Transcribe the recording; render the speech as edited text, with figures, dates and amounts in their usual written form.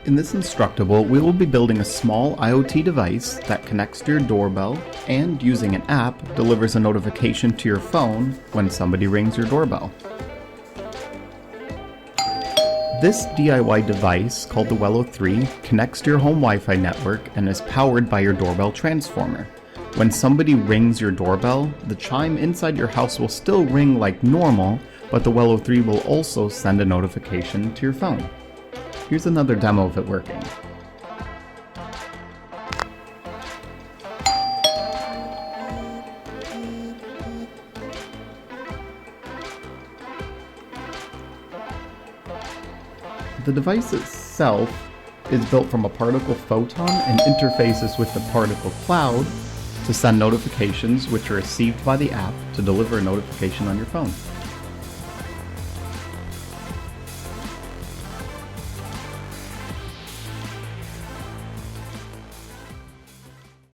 In this Instructable, we will be building a small IoT device that connects to your doorbell and, using an app, delivers a notification to your phone when somebody rings your doorbell. This DIY device, called the Wello 3, connects to your home Wi-Fi network and is powered by your doorbell transformer. When somebody rings your doorbell, the chime inside your house will still ring like normal, but the Wello 3 will also send a notification to your phone. Here's another demo of it working. The device itself is built from a particle photon and interfaces with the particle cloud to send notifications, which are received by the app to deliver a notification on your phone.